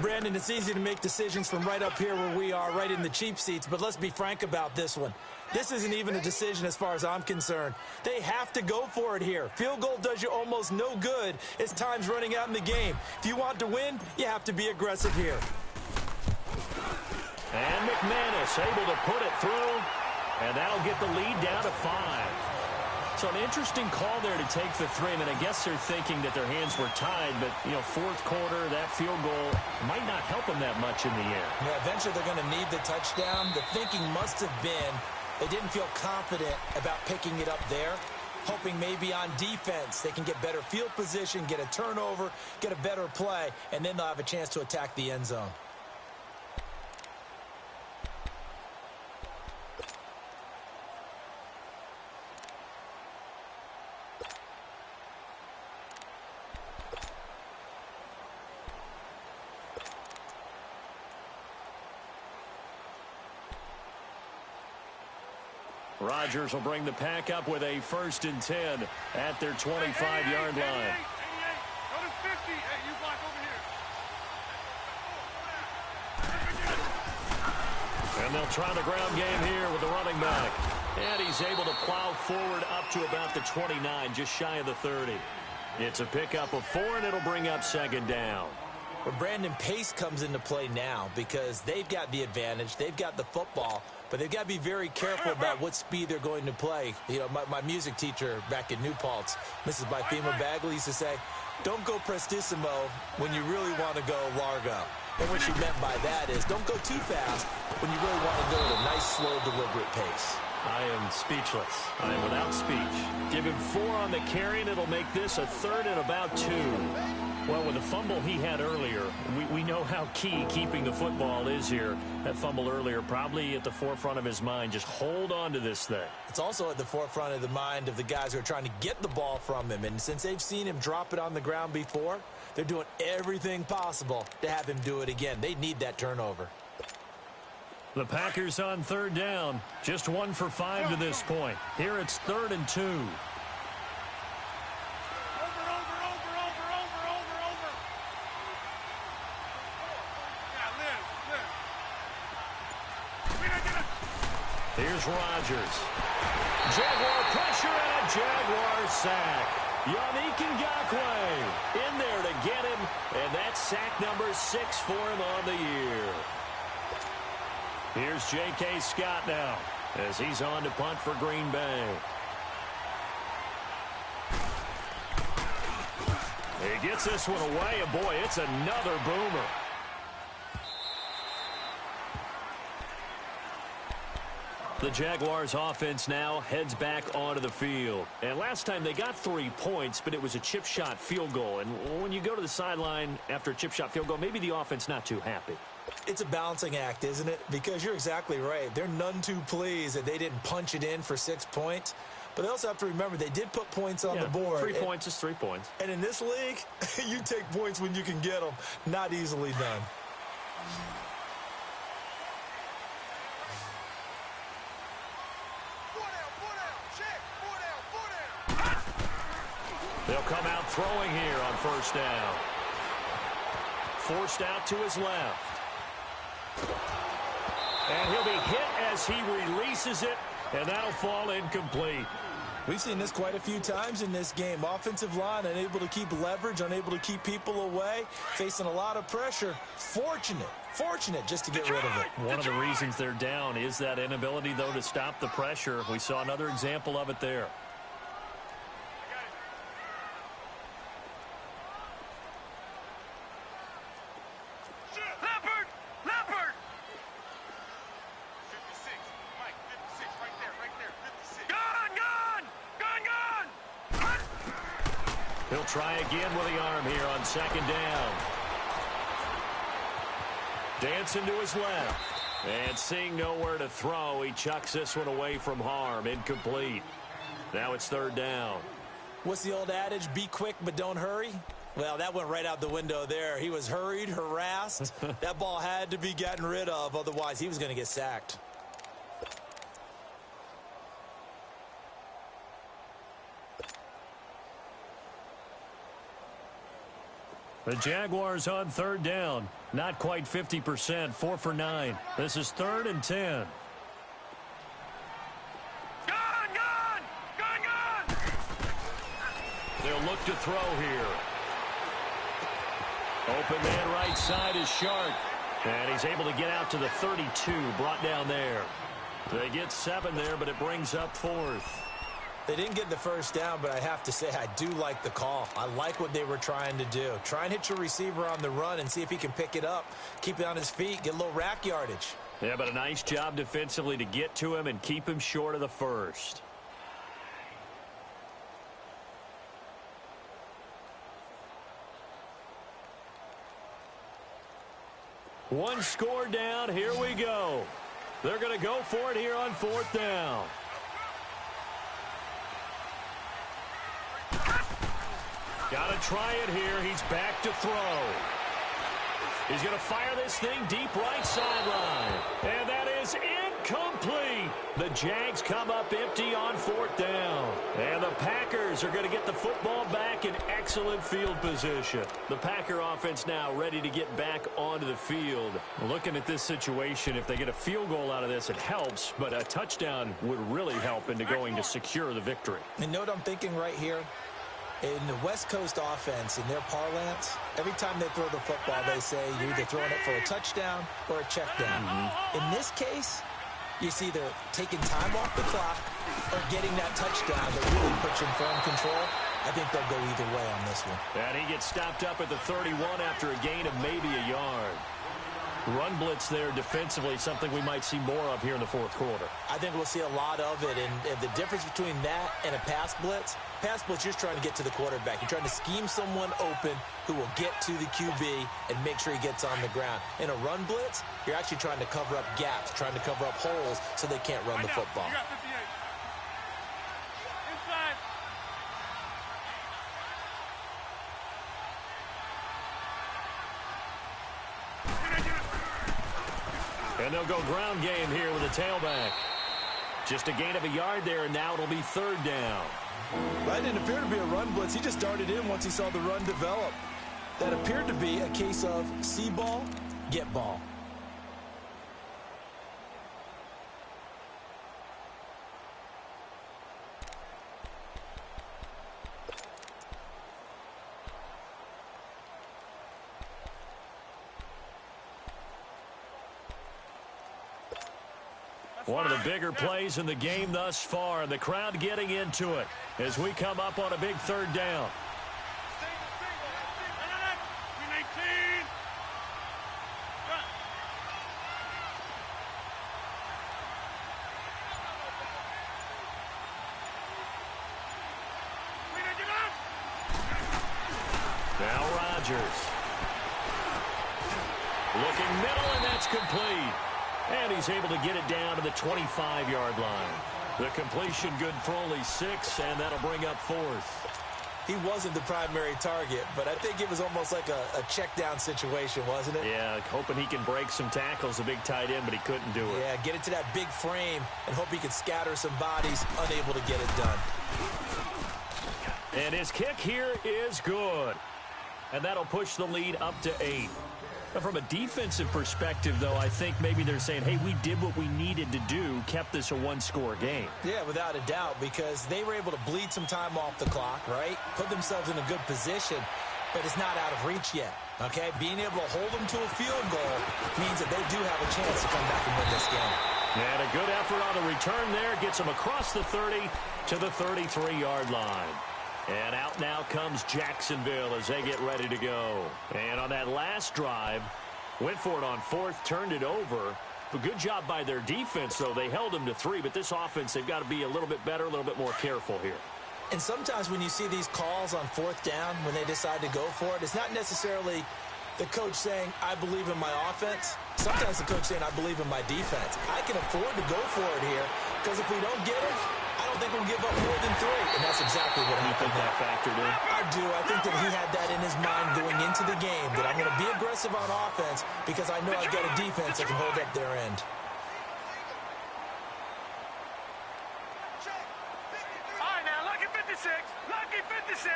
Brandon, it's easy to make decisions from right up here where we are, right in the cheap seats, but let's be frank about this one. This isn't even a decision as far as I'm concerned. They have to go for it here. Field goal does you almost no good as time's running out in the game. If you want to win, you have to be aggressive here. And McManus able to put it through, and that'll get the lead down to 5. So an interesting call there to take the 3. I mean, I guess they're thinking that their hands were tied, but, you know, 4th quarter, that field goal might not help them that much in the air. Yeah, eventually they're going to need the touchdown. The thinking must have been they didn't feel confident about picking it up there, hoping maybe on defense they can get better field position, get a turnover, get a better play, and then they'll have a chance to attack the end zone. Rodgers will bring the pack up with a 1st and 10 at their 25-yard line. And they'll try the ground game here with the running back. And he's able to plow forward up to about the 29, just shy of the 30. It's a pickup of 4, and it'll bring up 2nd down. Well, Brandon, pace comes into play now because they've got the advantage. They've got the football, but they've got to be very careful about what speed they're going to play. You know, my music teacher back in New Paltz, Mrs. Byfema Bagley, used to say, don't go prestissimo when you really want to go largo. And what she meant by that is don't go too fast when you really want to go at a nice, slow, deliberate pace. I am speechless. I am without speech. Give him 4 on the carry, and it'll make this a 3rd and about 2. Well, with the fumble he had earlier, we know how key keeping the football is here. That fumble earlier probably at the forefront of his mind. Just hold on to this thing. It's also at the forefront of the mind of the guys who are trying to get the ball from him. And since they've seen him drop it on the ground before, they're doing everything possible to have him do it again. They need that turnover. The Packers on 3rd down. Just 1 for 5 to this point. Here it's 3rd and 2. Here's Rodgers. Jaguar pressure and a Jaguar sack. Yannick Ngakoue in there to get him, and that's sack number 6 for him on the year. Here's J.K. Scott now as he's on to punt for Green Bay. He gets this one away, and boy, it's another boomer. The Jaguars offense now heads back onto the field. And last time they got 3 points, but it was a chip shot field goal. And when you go to the sideline after a chip shot field goal, maybe the offense not too happy. It's a balancing act, isn't it? Because you're exactly right. They're none too pleased that they didn't punch it in for 6 points. But they also have to remember they did put points on the board. 3 points is 3 points. And in this league, you take points when you can get them. Not easily done. They'll come out throwing here on 1st down. Forced out to his left. And he'll be hit as he releases it, and that'll fall incomplete. We've seen this quite a few times in this game. Offensive line unable to keep leverage, unable to keep people away, facing a lot of pressure. Fortunate just to get rid of it. One of the reasons they're down is that inability, though, to stop the pressure. We saw another example of it there. He'll try again with the arm here on 2nd down. Dancing to his left. And seeing nowhere to throw, he chucks this one away from harm. Incomplete. Now it's 3rd down. What's the old adage? Be quick, but don't hurry. Well, that went right out the window there. He was hurried, harassed. That ball had to be gotten rid of. Otherwise, he was going to get sacked. The Jaguars on 3rd down. Not quite 50%. 4 for 9. This is 3rd and 10. Gone! They'll look to throw here. Open man right side is Shark. And he's able to get out to the 32. Brought down there. They get 7 there, but it brings up 4th. They didn't get the 1st down, but I have to say I do like the call. I like what they were trying to do. Try and hit your receiver on the run and see if he can pick it up. Keep it on his feet. Get a little rack yardage. Yeah, but a nice job defensively to get to him and keep him short of the 1st. One score down. Here we go. They're going to go for it here on 4th down. Got to try it here. He's back to throw. He's going to fire this thing deep right sideline. And that is incomplete. The Jags come up empty on 4th down. And the Packers are going to get the football back in excellent field position. The Packer offense now ready to get back onto the field. Looking at this situation, if they get a field goal out of this, it helps. But a touchdown would really help into going to secure the victory. And note I'm thinking right here. In the West Coast offense, in their parlance, every time they throw the football, they say you're either throwing it for a touchdown or a check down. In this case, it's either taking time off the clock or getting that touchdown that really puts you in firm control. I think they'll go either way on this one. And he gets stopped up at the 31 after a gain of maybe a yard. Run blitz there defensively, something we might see more of here in the fourth quarter. I think we'll see a lot of it, and the difference between that and a pass blitz, you're just trying to get to the quarterback. You're trying to scheme someone open who will get to the QB and make sure he gets on the ground. In a run blitz, you're actually trying to cover up gaps, trying to cover up holes so they can't run the football. You got 58. Inside. And they'll go ground game here with a tailback. Just a gain of a yard there, and now it'll be third down. That didn't appear to be a run blitz. He just darted in once he saw the run develop. That appeared to be a case of see ball, get ball. One of the bigger plays in the game thus far, and the crowd getting into it as we come up on a big third down. Now Rodgers. Looking middle, and that's complete. And he's able to get it down to the 25-yard line. The completion good for only 6, and that'll bring up fourth. He wasn't the primary target, but I think it was almost like a check down situation, wasn't it? Yeah, hoping he can break some tackles, a big tight end, but he couldn't do it. Yeah, get it to that big frame and hope he could scatter some bodies, unable to get it done. And his kick here is good. And that'll push the lead up to 8. From a defensive perspective, though, I think maybe they're saying, hey, we did what we needed to do, kept this a one-score game. Yeah, without a doubt, because they were able to bleed some time off the clock, right? Put themselves in a good position, but it's not out of reach yet, okay? Being able to hold them to a field goal means that they do have a chance to come back and win this game. And a good effort on the return there gets them across the 30 to the 33-yard line. And out now comes Jacksonville as they get ready to go. And on that last drive, went for it on fourth, turned it over. A good job by their defense, though. They held them to 3, but this offense, they've got to be a little bit better, a little bit more careful here. And sometimes when you see these calls on fourth down, when they decide to go for it, it's not necessarily the coach saying, I believe in my offense. Sometimes the coach saying, I believe in my defense. I can afford to go for it here, because if we don't get it, I don't think we'll give up more than 3. And that's exactly what happened. You think that factored in? I do. I think that he had that in his mind going into the game, that I'm going to be aggressive on offense because I know I've got a defense that can hold up their end. All right, now, lucky 56. Lucky 56.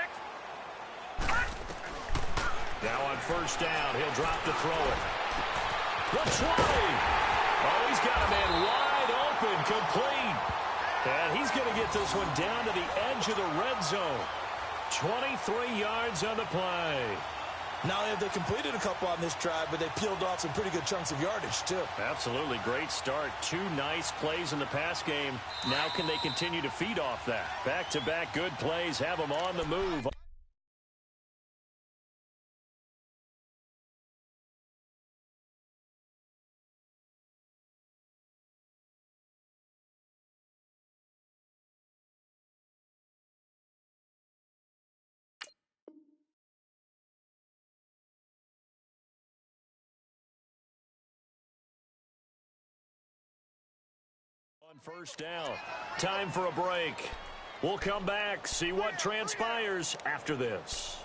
Now on first down, he'll drop to throw it. The 20. Oh, he's got a man wide open, complete. And he's going to get this one down to the edge of the red zone. 23 yards on the play. Not only have they completed a couple on this drive, but they peeled off some pretty good chunks of yardage, too. Absolutely. Great start. 2 nice plays in the pass game. Now can they continue to feed off that? Back-to-back good plays have them on the move. On first down, time for a break. We'll come back, see what transpires after this.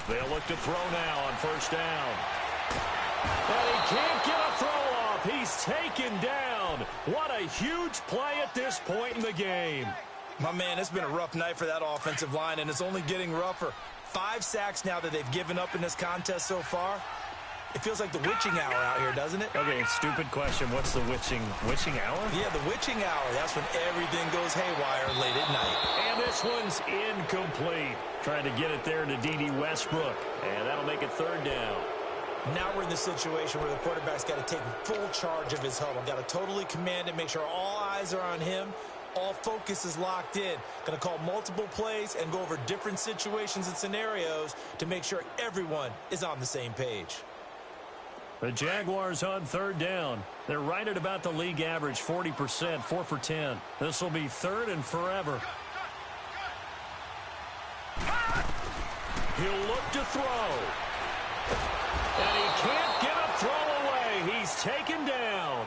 They'll look to throw now on first down. And he can't get a throw off. He's taken down. What a huge play at this point in the game. My man, it's been a rough night for that offensive line, and it's only getting rougher. 5 sacks now that they've given up in this contest so far. It feels like the witching hour out here, doesn't it? Okay, stupid question. What's the witching hour? Yeah, the witching hour. That's when everything goes haywire late at night. And this one's incomplete. Trying to get it there to D.D. Westbrook. And that'll make it 3rd down. Now we're in the situation where the quarterback's got to take full charge of his huddle. Got to totally command it, make sure all eyes are on him. All focus is locked in. Going to call multiple plays and go over different situations and scenarios to make sure everyone is on the same page. The Jaguars on 3rd down. They're right at about the league average, 40%, 4 for 10. This will be 3rd and forever. He'll look to throw. And he can't get a throw away. He's taken down.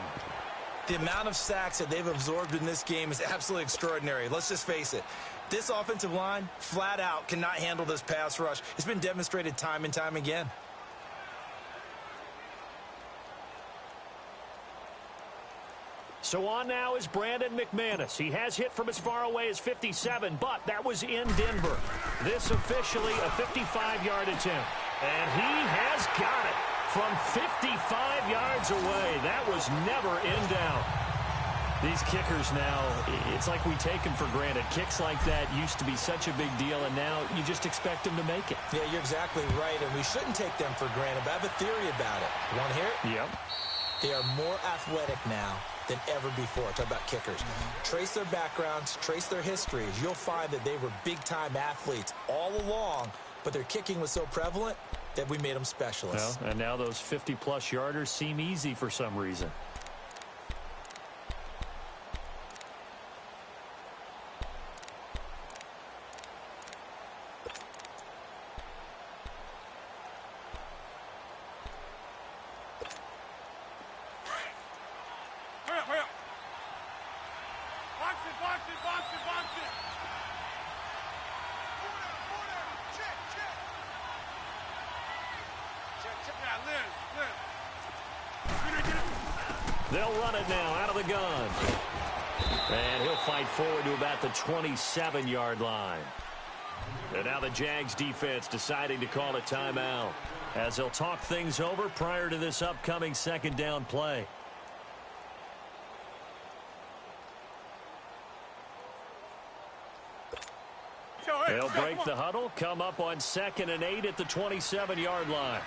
The amount of sacks that they've absorbed in this game is absolutely extraordinary. Let's just face it. This offensive line, flat out, cannot handle this pass rush. It's been demonstrated time and time again. So on now is Brandon McManus. He has hit from as far away as 57, but that was in Denver. This officially a 55-yard attempt. And he has got it from 55 yards away. That was never in doubt. These kickers now, it's like we take them for granted. Kicks like that used to be such a big deal, and now you just expect them to make it. Yeah, you're exactly right, and we shouldn't take them for granted, but I have a theory about it. You want to hear it? Yep. They are more athletic now than ever before. Talk about kickers. Trace their backgrounds, trace their histories. You'll find that they were big-time athletes all along, but their kicking was so prevalent that we made them specialists. Well, and now those 50-plus yarders seem easy for some reason. They'll run it now out of the gun. And he'll fight forward to about the 27-yard line. And now the Jags defense deciding to call a timeout as they'll talk things over prior to this upcoming 2nd down play. They'll break the huddle, come up on 2nd and 8 at the 27-yard line.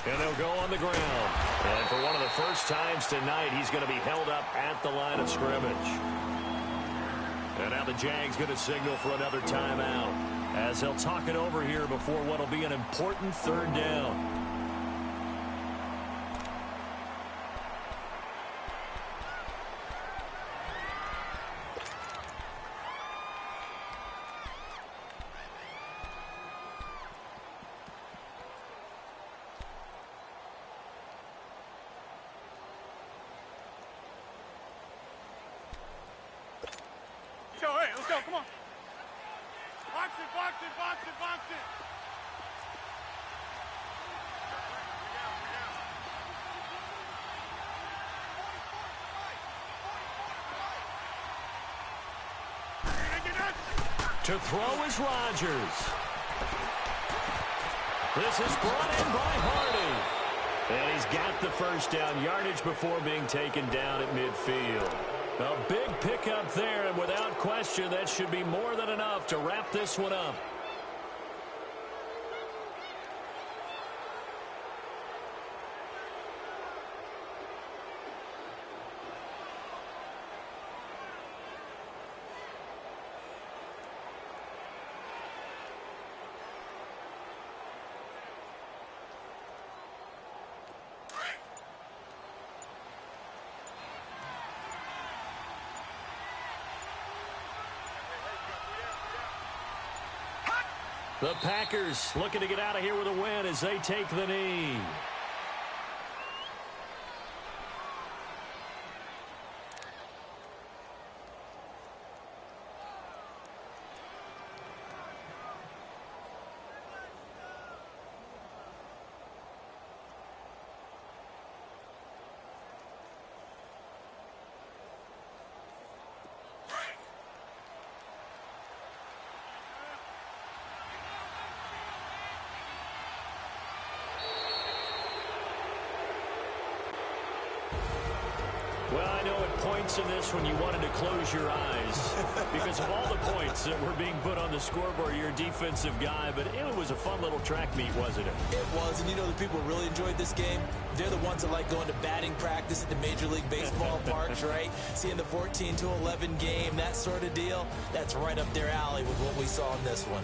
And they'll go on the ground. And for one of the first times tonight, he's going to be held up at the line of scrimmage. And now the Jags going to signal for another timeout as they'll talk it over here before what will be an important 3rd down. Let's go, come on. Box it, box it, box it, box it. To throw is Rodgers. This is brought in by Hardy. And he's got the first down yardage before being taken down at midfield. A big pickup there, and without question, that should be more than enough to wrap this one up. The Packers looking to get out of here with a win as they take the knee. Well, I know at points in this when you wanted to close your eyes because of all the points that were being put on the scoreboard. You're a defensive guy, but it was a fun little track meet, wasn't it? It was, and you know the people who really enjoyed this game? They're the ones that like going to batting practice at the Major League Baseball parks, right? Seeing the 14-11 game, that sort of deal. That's right up their alley with what we saw in this one.